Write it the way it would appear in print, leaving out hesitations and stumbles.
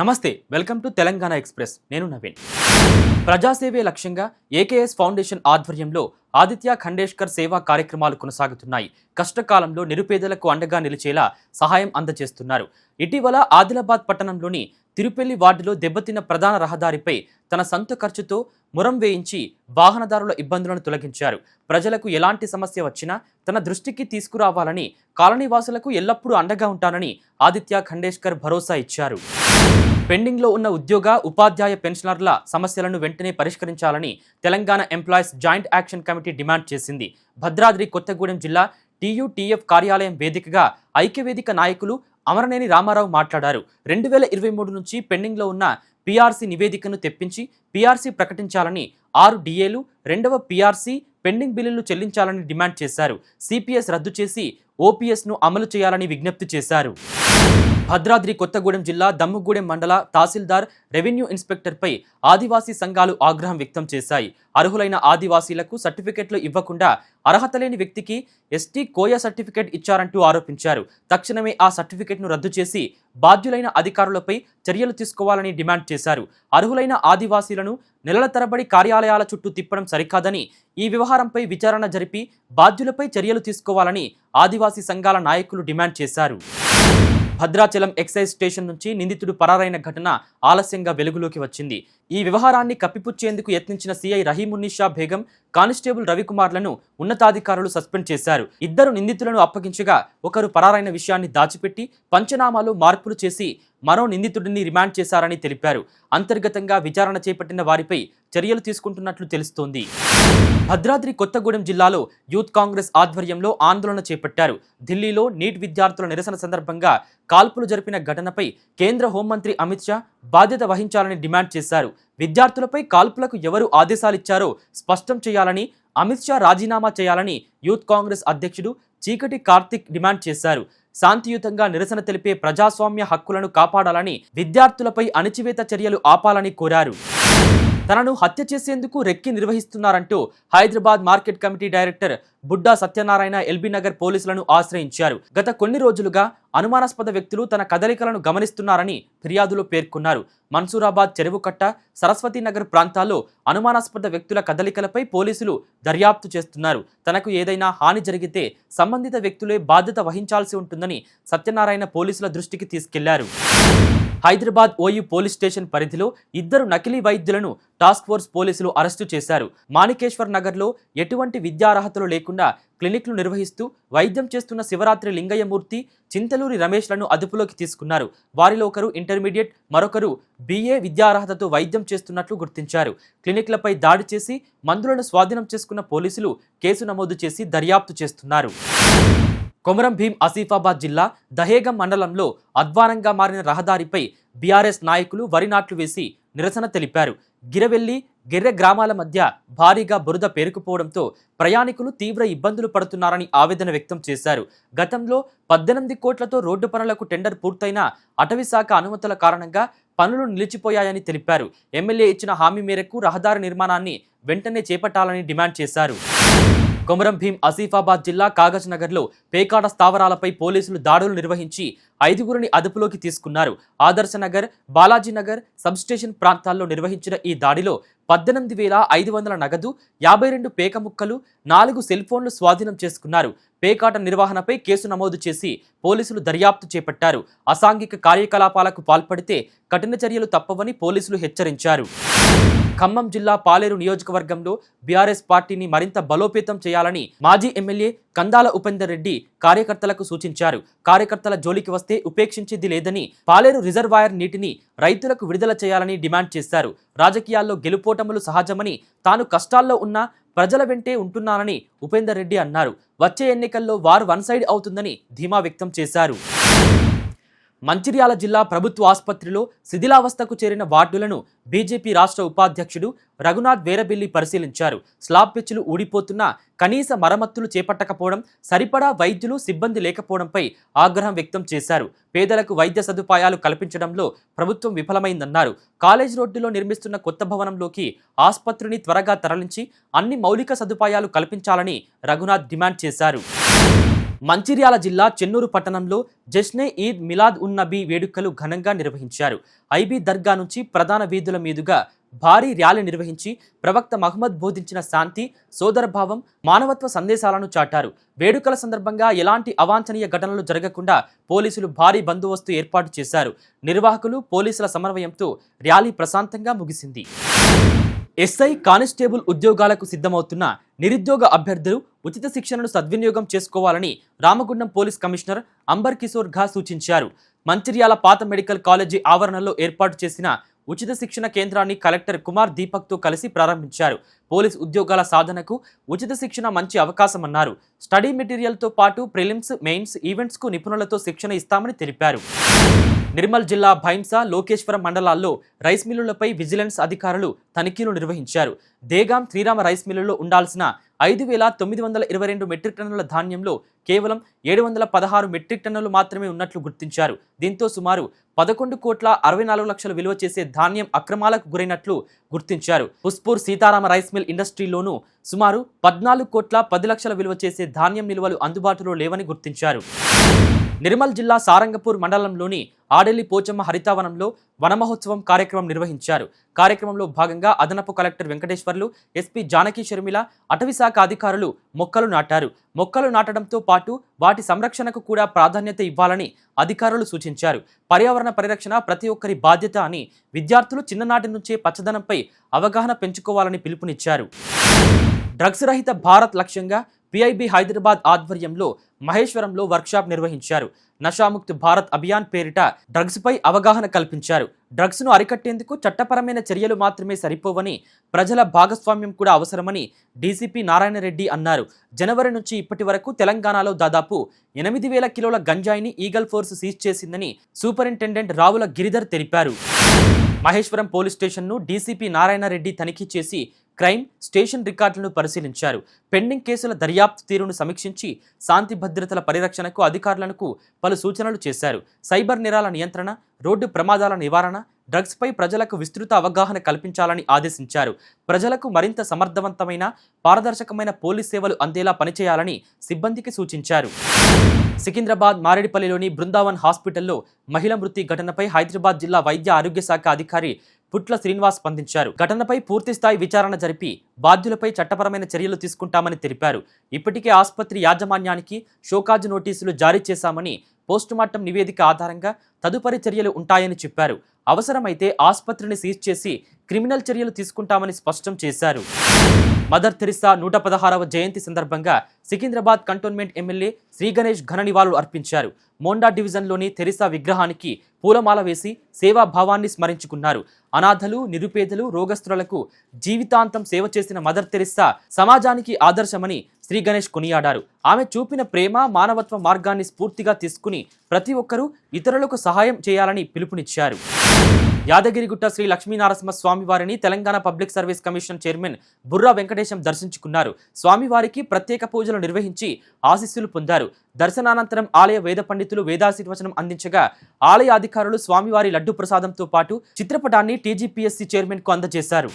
నమస్తే, welcome to Telangana express. నేను నవీన్. ప్రజాసేవే లక్ష్యంగా ఏకేఎస్ ఫౌండేషన్ ఆధ్వర్యంలో ఆదిత్య ఖండేష్కర్ సేవా కార్యక్రమాలు కొనసాగుతున్నాయి. కష్టకాలంలో నిరుపేదలకు అండగా నిలిచేలా సహాయం అందజేస్తున్నారు. ఇటీవల ఆదిలాబాద్ పట్టణంలోని తిరుపెల్లి వార్డులో దెబ్బతిన్న ప్రధాన రహదారిపై తన సొంత ఖర్చుతో మురం వేయించి వాహనదారుల ఇబ్బందులను తొలగించారు. ప్రజలకు ఎలాంటి సమస్య వచ్చినా తన దృష్టికి తీసుకురావాలని, కాలనీవాసులకు ఎల్లప్పుడూ అండగా ఉంటానని ఆదిత్య ఖండేష్కర్ భరోసా ఇచ్చారు. పెండింగ్లో ఉన్న ఉద్యోగ, ఉపాధ్యాయ పెన్షనర్ల సమస్యలను వెంటనే పరిష్కరించాలని Telangana employees joint action committee demand చేసింది. భద్రాద్రి కొత్తగూడెం జిల్లా టీయూటీఎఫ్ కార్యాలయం వేదికగా ఐక్యవేదిక నాయకులు అమరనేని రామారావు మాట్లాడారు. 2023 నుంచి పెండింగ్లో ఉన్న పీఆర్సీ నివేదికను తెప్పించి పీఆర్సీ ప్రకటించాలని, 6 డిఏలు, 2వ పీఆర్సీ పెండింగ్ బిల్లులు చెల్లించాలని డిమాండ్ చేశారు. సిపిఎస్ రద్దు చేసి ఓపీఎస్ను అమలు చేయాలని విజ్ఞప్తి చేశారు. భద్రాద్రి కొత్తగూడెం జిల్లా దమ్ముగూడెం మండల తహసీల్దార్, రెవెన్యూ ఇన్స్పెక్టర్పై ఆదివాసీ సంఘాలు ఆగ్రహం వ్యక్తం చేశాయి. అర్హులైన ఆదివాసీలకు సర్టిఫికెట్లు ఇవ్వకుండా అర్హత లేని వ్యక్తికి ఎస్టీ కోయా సర్టిఫికెట్ ఇచ్చారంటూ ఆరోపించారు. తక్షణమే ఆ సర్టిఫికెట్ను రద్దు చేసి బాధ్యులైన అధికారులపై చర్యలు తీసుకోవాలని డిమాండ్ చేశారు. అర్హులైన ఆదివాసీలను నెలల తరబడి కార్యాలయాల చుట్టూ తిప్పడం సరికాదని, ఈ వ్యవహారంపై విచారణ జరిపి బాధ్యులపై చర్యలు తీసుకోవాలని ఆదివాసీ సంఘాల నాయకులు డిమాండ్ చేశారు. భద్రాచలం ఎక్సైజ్ స్టేషన్ నుంచి నిందితుడు పరారైన ఘటన ఆలస్యంగా వెలుగులోకి వచ్చింది. ఈ వ్యవహారాన్ని కప్పిపుచ్చేందుకు యత్నించిన సిఐ రహీమున్నిషా బేగం, కానిస్టేబుల్ రవికుమార్లను ఉన్నతాధికారులు సస్పెండ్ చేశారు. 2 నిందితులను అప్పగించగా ఒకరు పరారైన విషయాన్ని దాచిపెట్టి పంచనామాలో మార్పులు చేసి మరో నిందితుడిని రిమాండ్ చేశారని తెలిపారు. అంతర్గతంగా విచారణ చేపట్టిన వారిపై చర్యలు తీసుకుంటున్నట్లు తెలుస్తోంది. భద్రాద్రి కొత్తగూడెం జిల్లాలో యూత్ కాంగ్రెస్ ఆధ్వర్యంలో ఆందోళన చేపట్టారు. ఢిల్లీలో నీట్ విద్యార్థుల నిరసన సందర్భంగా కాల్పులు జరిపిన ఘటనపై కేంద్ర హోంమంత్రి అమిత్ షా బాధ్యత వహించాలని డిమాండ్ చేశారు. విద్యార్థులపై కాల్పులకు ఎవరు ఆదేశాలిచ్చారో స్పష్టం చేయాలని, అమిత్ షా రాజీనామా చేయాలని యూత్ కాంగ్రెస్ అధ్యక్షుడు చీకటి కార్తిక్ డిమాండ్ చేశారు. శాంతియుతంగా నిరసన తెలిపే ప్రజాస్వామ్య హక్కులను కాపాడాలని, విద్యార్థులపై అణచివేత చర్యలు ఆపాలని కోరారు. తనను హత్య చేసేందుకు రెక్కి నిర్వహిస్తున్నారంటూ Hyderabad market committee director Budda Satyanarayana LB Nagar పోలీసులను ఆశ్రయించారు. గత కొన్ని రోజులుగా అనుమానాస్పద వ్యక్తులు తన కదలికలను గమనిస్తున్నారని ఫిర్యాదులో పేర్కొన్నారు. మన్సూరాబాద్ చెరువుకట్ట, సరస్వతి నగర్ ప్రాంతాల్లో అనుమానాస్పద వ్యక్తుల కదలికలపై పోలీసులు దర్యాప్తు చేస్తున్నారు. తనకు ఏదైనా హాని జరిగితే సంబంధిత వ్యక్తులే బాధ్యత వహించాల్సి ఉంటుందని సత్యనారాయణ పోలీసుల దృష్టికి తీసుకెళ్లారు. హైదరాబాద్ ఓయూ పోలీస్ స్టేషన్ పరిధిలో 2 నకిలీ వైద్యులను టాస్క్ ఫోర్స్ పోలీసులు అరెస్టు చేశారు. మాణికేశ్వర్ నగర్లో ఎటువంటి విద్యార్హతలు లేకుండా క్లినిక్లు నిర్వహిస్తూ వైద్యం చేస్తున్న శివరాత్రి లింగయ్యమూర్తి, చింతలూరి రమేష్లను అదుపులోకి తీసుకున్నారు. వారిలో ఒకరు ఇంటర్మీడియట్, మరొకరు BA విద్యార్హతతో వైద్యం చేస్తున్నట్లు గుర్తించారు. క్లినిక్లపై దాడి చేసి మందులను స్వాధీనం చేసుకున్న పోలీసులు కేసు నమోదు చేసి దర్యాప్తు చేస్తున్నారు. కొమరం భీం ఆసిఫాబాద్ జిల్లా దహేగం మండలంలో అధ్వానంగా మారిన రహదారిపై బీఆర్ఎస్ నాయకులు వరి నాట్లు వేసి నిరసన తెలిపారు. గిరవెల్లి, గెర్రె గ్రామాల మధ్య భారీగా బురద పేరుకుపోవడంతో ప్రయాణికులు తీవ్ర ఇబ్బందులు పడుతున్నారని ఆవేదన వ్యక్తం చేశారు. గతంలో 18 కోట్లతో రోడ్డు పనులకు టెండర్ పూర్తయిన అటవీశాఖ అనుమతుల కారణంగా పనులు నిలిచిపోయాయని తెలిపారు. ఎమ్మెల్యే ఇచ్చిన హామీ మేరకు రహదారి నిర్మాణాన్ని వెంటనే చేపట్టాలని డిమాండ్ చేశారు. కొమరం భీం ఆసిఫాబాద్ జిల్లా కాగజ్ నగర్లో పేకాట స్థావరాలపై పోలీసులు దాడులు నిర్వహించి 5గురిని అదుపులోకి తీసుకున్నారు. ఆదర్శ నగర్, బాలాజీ నగర్ సబ్స్టేషన్ ప్రాంతాల్లో నిర్వహించిన ఈ దాడిలో 18,500 నగదు, 52 పేక ముక్కలు, 4 సెల్ ఫోన్లు స్వాధీనం చేసుకున్నారు. పేకాట నిర్వహణపై కేసు నమోదు చేసి పోలీసులు దర్యాప్తు చేపట్టారు. అసాంఘిక కార్యకలాపాలకు పాల్పడితే కఠిన చర్యలు తప్పవని పోలీసులు హెచ్చరించారు. ఖమ్మం జిల్లా పాలేరు నియోజకవర్గంలో బీఆర్ఎస్ పార్టీని మరింత బలోపేతం చేయాలని మాజీ ఎమ్మెల్యే కందాల ఉపేందర్ రెడ్డి కార్యకర్తలకు సూచించారు. కార్యకర్తల జోలికి వస్తే ఉపేక్షించేది లేదని, పాలేరు రిజర్వాయర్ నీటిని రైతులకు విడుదల చేయాలని డిమాండ్ చేశారు. రాజకీయాల్లో గెలుపోటములు సహజమని, తాను కష్టాల్లో ఉన్న ప్రజల వెంటే ఉంటున్నానని ఉపేందర్ రెడ్డి అన్నారు. వచ్చే ఎన్నికల్లో వార్ వన్ సైడ్ అవుతుందని ధీమా వ్యక్తం చేశారు. మంచిర్యాల జిల్లా ప్రభుత్వ ఆసుపత్రిలో శిథిలావస్థకు చేరిన వార్డులను బీజేపీ రాష్ట్ర ఉపాధ్యక్షుడు రఘునాథ్ వేరబెల్లి పరిశీలించారు. స్లాబ్ పెచ్చులు ఊడిపోతున్నా కనీస మరమ్మతులు చేపట్టకపోవడం, సరిపడా వైద్యులు, సిబ్బంది లేకపోవడంపై ఆగ్రహం వ్యక్తం చేశారు. పేదలకు వైద్య సదుపాయాలు కల్పించడంలో ప్రభుత్వం విఫలమైందన్నారు. కాలేజ్ రోడ్డులో నిర్మిస్తున్న కొత్త భవనంలోకి ఆసుపత్రిని త్వరగా తరలించి అన్ని మౌలిక సదుపాయాలు కల్పించాలని రఘునాథ్ డిమాండ్ చేశారు. మంచిర్యాల జిల్లా చెన్నూరు పట్టణంలో జశ్నే ఈద్ మిలాద్ ఉన్ నబీ వేడుకలు ఘనంగా నిర్వహించారు. ఐబీ దర్గా నుంచి ప్రధాన వీధుల మీదుగా భారీ ర్యాలీ నిర్వహించి ప్రవక్త మహమ్మద్ బోధించిన శాంతి, సోదరభావం, మానవత్వ సందేశాలను చాటారు. వేడుకల సందర్భంగా ఎలాంటి అవాంఛనీయ ఘటనలు జరగకుండా పోలీసులు భారీ బందోబస్తు ఏర్పాటు చేశారు. నిర్వాహకులు, పోలీసుల సమన్వయంతో ర్యాలీ ప్రశాంతంగా ముగిసింది. ఎస్ఐ, కానిస్టేబుల్ ఉద్యోగాలకు సిద్ధమవుతున్న నిరుద్యోగ అభ్యర్థులు ఉచిత శిక్షణను సద్వినియోగం చేసుకోవాలని రామగుండం పోలీస్ కమిషనర్ అంబర్ కిషోర్ ఘా సూచించారు. మంచిర్యాల పాత మెడికల్ కాలేజీ ఆవరణలో ఏర్పాటు చేసిన ఉచిత శిక్షణ కేంద్రాన్ని కలెక్టర్ కుమార్ దీపక్తో కలిసి ప్రారంభించారు. పోలీస్ ఉద్యోగాల సాధనకు ఉచిత శిక్షణ మంచి అవకాశమన్నారు. స్టడీ మెటీరియల్తో పాటు ప్రిలిమ్స్, మెయిన్స్, ఈవెంట్స్కు నిపుణులతో శిక్షణ ఇస్తామని తెలిపారు. నిర్మల్ జిల్లా భైంసా, లోకేశ్వరం మండలాల్లో రైస్ మిల్లులపై విజిలెన్స్ అధికారులు తనిఖీలు నిర్వహించారు. దేగాం శ్రీరామ రైస్ మిల్లులో ఉండాల్సిన 5,922 మెట్రిక్ టన్నుల ధాన్యంలో కేవలం 716 మెట్రిక్ టన్నులు మాత్రమే ఉన్నట్లు గుర్తించారు. దీంతో సుమారు 11,64,00,000 విలువ చేసే ధాన్యం అక్రమాలకు గురైనట్లు గుర్తించారు. పుష్పూర్ సీతారామ రైస్ మిల్ ఇండస్ట్రీలోనూ సుమారు 14,10,00,000 విలువ చేసే ధాన్యం నిల్వలు అందుబాటులో లేవని గుర్తించారు. నిర్మల్ జిల్లా సారంగపూర్ మండలంలోని ఆడెల్లి పోచమ్మ హరితావనంలో వన మహోత్సవం కార్యక్రమం నిర్వహించారు. కార్యక్రమంలో భాగంగా అదనపు కలెక్టర్ వెంకటేశ్వర్లు, ఎస్పీ జానకి షర్మిల, అటవీశాఖ అధికారులు మొక్కలు నాటారు. మొక్కలు నాటడంతో పాటు వాటి సంరక్షణకు కూడా ప్రాధాన్యత ఇవ్వాలని అధికారులు సూచించారు. పర్యావరణ పరిరక్షణ ప్రతి ఒక్కరి బాధ్యత అని విద్యార్థులు చిన్ననాటి నుంచే పచ్చదనంపై అవగాహన పెంచుకోవాలని పిలుపునిచ్చారు. డ్రగ్స్ రహిత భారత్ లక్ష్యంగా పిఐబి హైదరాబాద్ ఆధ్వర్యంలో మహేశ్వరంలో వర్క్షాప్ నిర్వహించారు. నషాముక్త్ భారత్ అభియాన్ పేరిట డ్రగ్స్ పై అవగాహన కల్పించారు. డ్రగ్స్ ను అరికట్టేందుకు చట్టపరమైన చర్యలు మాత్రమే సరిపోవని, ప్రజల భాగస్వామ్యం కూడా అవసరమని డీసీపీ నారాయణ రెడ్డి అన్నారు. జనవరి నుంచి ఇప్పటి వరకు తెలంగాణలో దాదాపు 8,000 కిలోల గంజాయిని ఈగల్ ఫోర్స్ సీజ్ చేసిందని సూపరింటెండెంట్ రావుల గిరిధర్ తెలిపారు. మహేశ్వరం పోలీస్ స్టేషన్ను డీసీపీ నారాయణ రెడ్డి తనిఖీ చేసి క్రైమ్, స్టేషన్ రికార్డులను పరిశీలించారు. పెండింగ్ కేసుల దర్యాప్తు తీరును సమీక్షించి శాంతి భద్రతల పరిరక్షణకు అధికారులకు పలు సూచనలు చేశారు. సైబర్ నేరాల నియంత్రణ, రోడ్డు ప్రమాదాల నివారణ, డ్రగ్స్ పై ప్రజలకు విస్తృత అవగాహన కల్పించాలని ఆదేశించారు. ప్రజలకు మరింత సమర్థవంతమైన, పారదర్శకమైన పోలీస్ సేవలు అందేలా పనిచేయాలని సిబ్బందికి సూచించారు. సికింద్రాబాద్ మారేడుపల్లిలోని బృందావన్ హాస్పిటల్లో మహిళ మృతి ఘటనపై హైదరాబాద్ జిల్లా వైద్య ఆరోగ్య శాఖ అధికారి పుట్ల శ్రీనివాస్ స్పందించారు. ఘటనపై పూర్తిస్థాయి విచారణ జరిపి బాధ్యులపై చట్టపరమైన చర్యలు తీసుకుంటామని తెలిపారు. ఇప్పటికే ఆసుపత్రి యాజమాన్యానికి షోకాజ్ నోటీసులు జారీ చేశామని, పోస్టుమార్టం నివేదిక ఆధారంగా తదుపరి చర్యలు ఉంటాయని చెప్పారు. అవసరమైతే ఆసుపత్రిని సీజ్ చేసి క్రిమినల్ చర్యలు తీసుకుంటామని స్పష్టం చేశారు. మదర్ తెరిసా 116వ జయంతి సందర్భంగా సికింద్రాబాద్ కంటోన్మెంట్ ఎమ్మెల్యే శ్రీ గణేష్ ఘన నివాళులు అర్పించారు. మోండా డివిజన్లోని తెరిసా విగ్రహానికి పూలమాల వేసి సేవాభావాన్ని స్మరించుకున్నారు. అనాథలు, నిరుపేదలు, రోగస్తులకు జీవితాంతం సేవ చేసిన మదర్ తెరిసా సమాజానికి ఆదర్శమని శ్రీ గణేష్ కొనియాడారు. ఆమె చూపిన ప్రేమ, మానవత్వ మార్గాన్ని స్ఫూర్తిగా తీసుకుని ప్రతి ఒక్కరూ ఇతరులకు సహాయం చేయాలని పిలుపునిచ్చారు. యాదగిరిగుట్ట శ్రీ లక్ష్మీనరసింహ స్వామివారిని Telangana public service commission chairman Burra Venkatesham దర్శించుకున్నారు. స్వామివారికి ప్రత్యేక పూజలు నిర్వహించి ఆశీస్సులు పొందారు. దర్శనానంతరం ఆలయ వేద పండితులు వేదాశీర్వచనం అందించగా ఆలయ అధికారులు స్వామివారి లడ్డు ప్రసాదంతో పాటు చిత్రపటాన్ని టీజీపీఎస్సీ చైర్మన్ కు అందజేశారు.